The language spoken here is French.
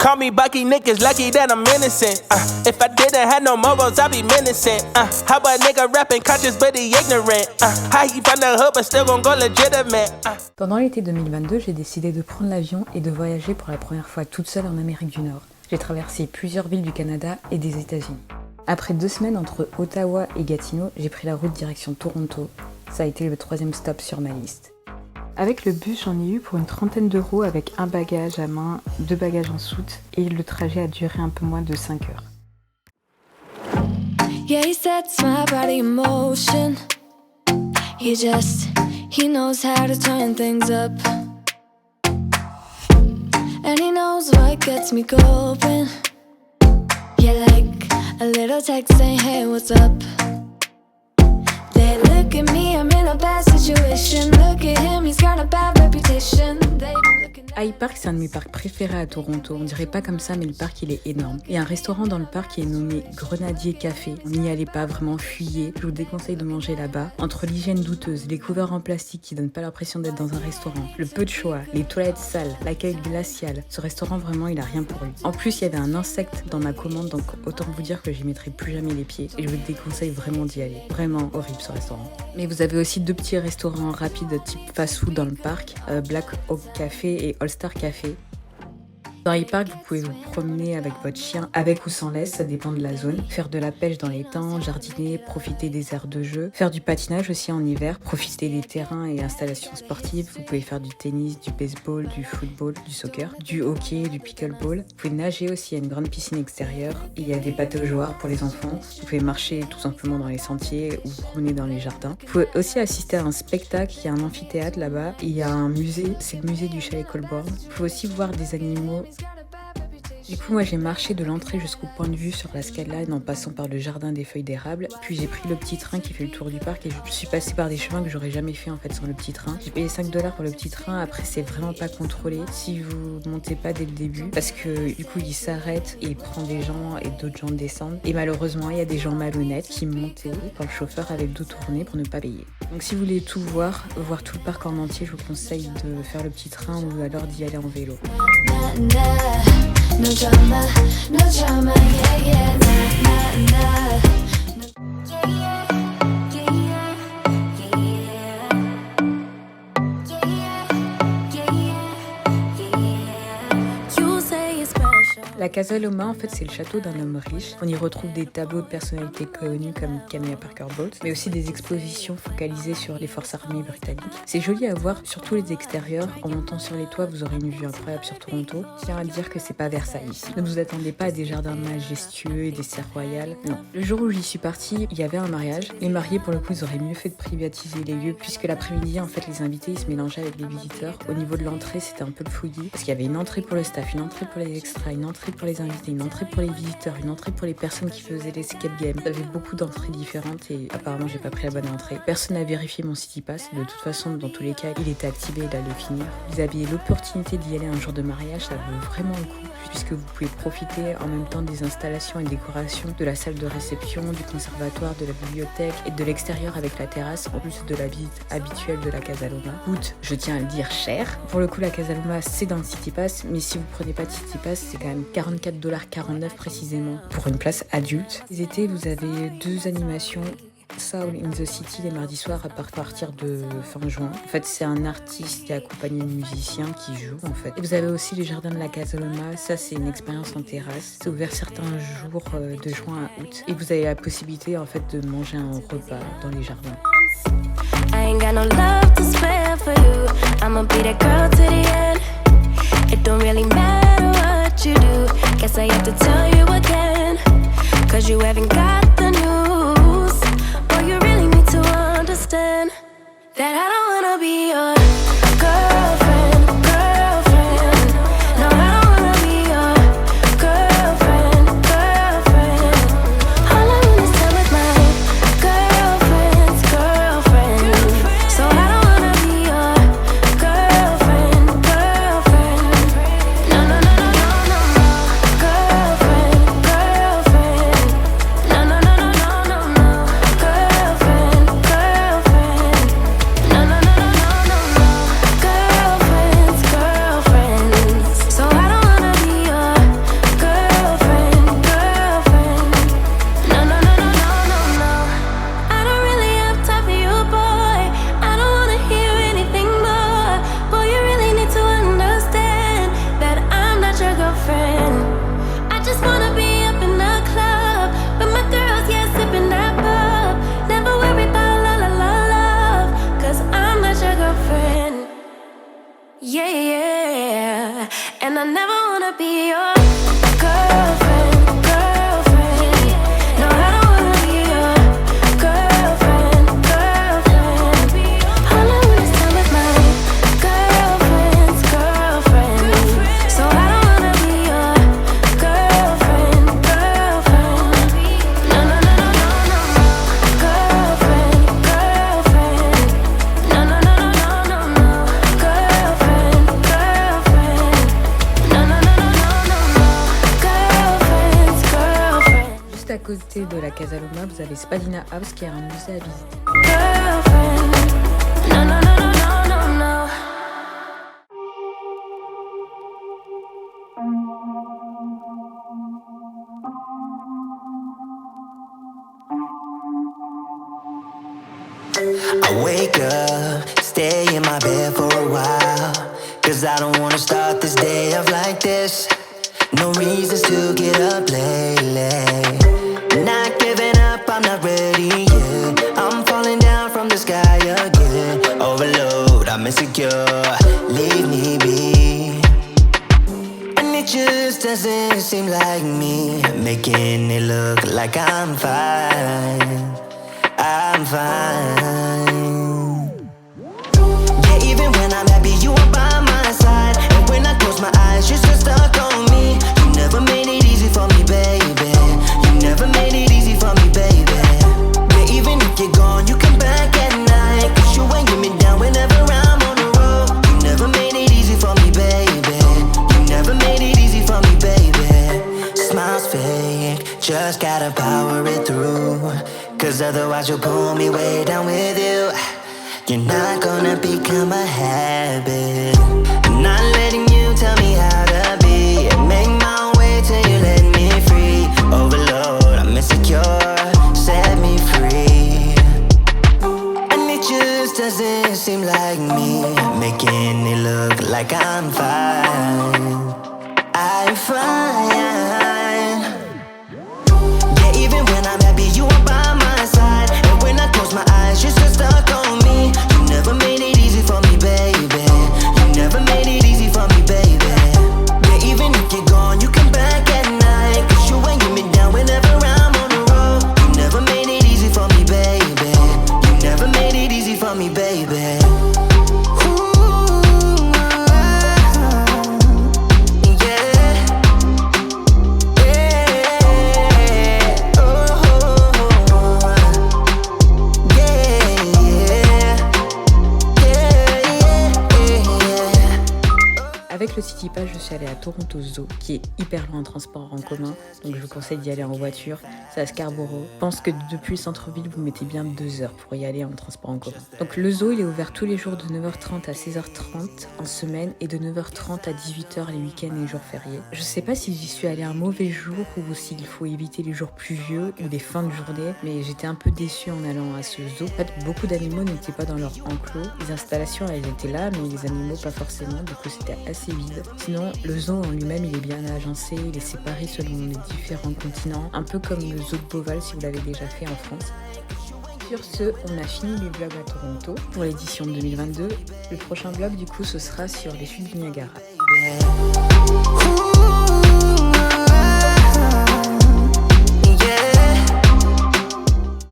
Call me Bucky, niggas lucky that I'm innocent. If I didn't have no morals, I'd be menacing. How a nigga rapping conscious but he ignorant? How he from the hood but still gon' go legitimate? Pendant l'été 2022, j'ai décidé de prendre l'avion et de voyager pour la première fois toute seule en Amérique du Nord. J'ai traversé plusieurs villes du Canada et des États-Unis. Après 2 semaines entre Ottawa et Gatineau, j'ai pris la route direction Toronto. Ça a été le 3e stop sur ma liste. Avec le bus, j'en ai eu pour une 30aine d'euros avec un bagage à main, 2 bagages en soute et le trajet a duré un peu moins de 5 heures. Yeah, he sets my body in motion. He knows how to turn things up. And he knows what gets me going. Yeah, like a little text saying, hey, what's up? They look at me, I'm in a bad situation. Look at him, he's got a bad reputation. High Park, c'est un de mes parcs préférés à Toronto. On dirait pas comme ça, mais le parc, il est énorme. Il y a un restaurant dans le parc qui est nommé Grenadier Café. On n'y allait pas, vraiment, fuyez. Je vous déconseille de manger là-bas. Entre l'hygiène douteuse, les couverts en plastique qui donnent pas l'impression d'être dans un restaurant, le peu de choix, les toilettes sales, l'accueil glacial, ce restaurant, vraiment, il a rien pour lui. En plus, il y avait un insecte dans ma commande, donc autant vous dire que j'y mettrai plus jamais les pieds. Et je vous déconseille vraiment d'y aller. Vraiment horrible ce restaurant. Mais vous avez aussi 2 petits restaurants rapides type fast-food dans le parc, Black Oak Café et All Star Café. Dans High Park, vous pouvez vous promener avec votre chien, avec ou sans laisse, ça dépend de la zone. Faire de la pêche dans les temps, jardiner, profiter des aires de jeu. Faire du patinage aussi en hiver, profiter des terrains et installations sportives. Vous pouvez faire du tennis, du baseball, du football, du soccer, du hockey, du pickleball. Vous pouvez nager aussi, il y a une grande piscine extérieure. Il y a des pataugeoires pour les enfants. Vous pouvez marcher tout simplement dans les sentiers ou vous promener dans les jardins. Vous pouvez aussi assister à un spectacle, il y a un amphithéâtre là-bas. Il y a un musée, c'est le musée du chalet Colborne. Vous pouvez aussi voir des animaux. Du coup, moi, j'ai marché de l'entrée jusqu'au point de vue sur la Skyline en passant par le jardin des feuilles d'érable. Puis j'ai pris le petit train qui fait le tour du parc et je suis passée par des chemins que j'aurais jamais fait en fait sans le petit train. J'ai payé 5 $ pour le petit train. Après, c'est vraiment pas contrôlé si vous montez pas dès le début parce que du coup, il s'arrête et il prend des gens et d'autres gens descendent. Et malheureusement, il y a des gens malhonnêtes qui montaient quand le chauffeur avait le dos tourné pour ne pas payer. Donc, si vous voulez tout voir tout le parc en entier, je vous conseille de faire le petit train ou alors d'y aller en vélo. No drama, yeah, yeah, nah, nah. Yeah, yeah, yeah, yeah, yeah, yeah, yeah. You say it's special. La Casa Loma, en fait, c'est le château d'un homme riche. On y retrouve des tableaux de personnalités connues comme Camilla Parker Bowles, mais aussi des expositions focalisées sur les forces armées britanniques. C'est joli à voir, surtout les extérieurs. En montant sur les toits, vous aurez une vue incroyable sur Toronto. Je tiens à dire que c'est pas Versailles ici. Ne vous attendez pas à des jardins majestueux et des serres royales. Non. Le jour où j'y suis partie, il y avait un mariage. Les mariés, pour le coup, ils auraient mieux fait de privatiser les lieux, puisque l'après-midi, en fait, les invités, ils se mélangeaient avec les visiteurs. Au niveau de l'entrée, c'était un peu le fouillis, parce qu'il y avait une entrée pour le staff, une entrée pour les extras, une entrée pour les invités, une entrée pour les visiteurs, une entrée pour les personnes qui faisaient les escape games. Il y avait beaucoup d'entrées différentes et apparemment j'ai pas pris la bonne entrée. Personne n'a vérifié mon City Pass. De toute façon, dans tous les cas, il était activé, il allait finir. Vous aviez l'opportunité d'y aller un jour de mariage, ça vaut vraiment le coup, puisque vous pouvez profiter en même temps des installations et décorations de la salle de réception, du conservatoire, de la bibliothèque et de l'extérieur avec la terrasse, en plus de la visite habituelle de la Casa Loma. Coûte, je tiens à le dire, cher. Pour le coup, la Casa Loma, c'est dans le City Pass, mais si vous prenez pas de City Pass, c'est quand même 44,49 $ précisément pour une place adulte. Les étés, vous avez 2 animations. Soul in the City les mardis soirs à partir de fin juin. En fait, c'est un artiste qui est accompagné de musiciens qui jouent en fait. Et vous avez aussi les jardins de la Casa Loma. Ça, c'est une expérience en terrasse. C'est ouvert certains jours de juin à août. Et vous avez la possibilité en fait de manger un repas dans les jardins. I ain't got no love to spare for you. I'ma be that girl to the end. It don't really matter what you do. Guess I have to tell you again. Cause you haven't got the news. Or you really need to understand that I don't wanna be your girlfriend. No, I don't wanna be your girlfriend. All I wanna spend with my girlfriend's girlfriend. So I don't wanna be your girlfriend. No, no, no, no, no, no, no. Girlfriend. No, no, no, no, no, no, no. Girlfriend. No, no, no, no, no, no, no. Yeah, yeah. And I never wanna be your girlfriend, girlfriend. No, I don't wanna be your girlfriend, girlfriend. All I wanna is time with my girlfriend's girlfriend. So I don't wanna be your girlfriend, girlfriend. No, no, no, no, no, no, no. Girlfriend, girlfriend. No, no, no, no, no, no, no. Girlfriend, girlfriend. No, no, no, no, no, no, no. Girlfriend's girlfriend. Juste à côté de la Casa Loma, vous avez Spadina House qui est un musée à visiter. Girlfriend. No, no, no, no, no, no, no. I wake up, stay in my bed for a while, 'cause I don't wanna start this day off like this. No reasons to get up lately. Not giving up, I'm not ready yet. I'm falling down from the sky again. Overload, I'm insecure, leave me be. And it just doesn't seem like me, making it look like I'm fine. I'm fine. Yeah, even when I'm happy, you are by my side. And when I close my eyes, you're still stuck on me. You never made it easy for me, baby. You never made it easy for me, baby. Yeah, even if you're gone, you come back at night. 'Cause you ain't get me down whenever I'm on the road. You never made it easy for me, baby. You never made it easy for me, baby. Smiles fake, just gotta power it through. 'Cause otherwise you'll pull me way down with you. You're not gonna become a habit. I'm not letting you tell me how to be. I make my way till you let me free. Overload, I'm insecure, set me free. And it just doesn't seem like me, making it look like I'm fine. I'm fine. Yeah, even when I'm happy, you are by my side. And when I close my eyes, you're still stuck on me. You never made it easy for me, baby. You never made it easy for me, baby. Yeah, even if you're gone, you come back at night. 'Cause you ain't get me down whenever I'm on the road. You never made it easy for me, baby. You never made it easy for me, baby. Avec le City Pass, je suis allée à Toronto Zoo, qui est hyper loin en transport en commun, donc je vous conseille d'y aller en voiture. C'est à Scarborough. Je pense que depuis le centre-ville, vous mettez bien 2 heures pour y aller en transport en commun. Donc le zoo, il est ouvert tous les jours de 9h30 à 16h30 en semaine et de 9h30 à 18h les week-ends et les jours fériés. Je sais pas si j'y suis allée un mauvais jour ou s'il faut éviter les jours pluvieux ou les fins de journée, mais j'étais un peu déçue en allant à ce zoo. En fait, beaucoup d'animaux n'étaient pas dans leur enclos. Les installations, elles étaient là, mais les animaux pas forcément, du coup c'était assez vide. Sinon, le zoo en lui-même, il est bien agencé, il est séparé selon les différents continents, un peu comme le zoo de Beauval si vous l'avez déjà fait en France. Sur ce, on a fini les vlogs à Toronto pour l'édition 2022. Le prochain vlog, du coup, ce sera sur les chutes du Niagara.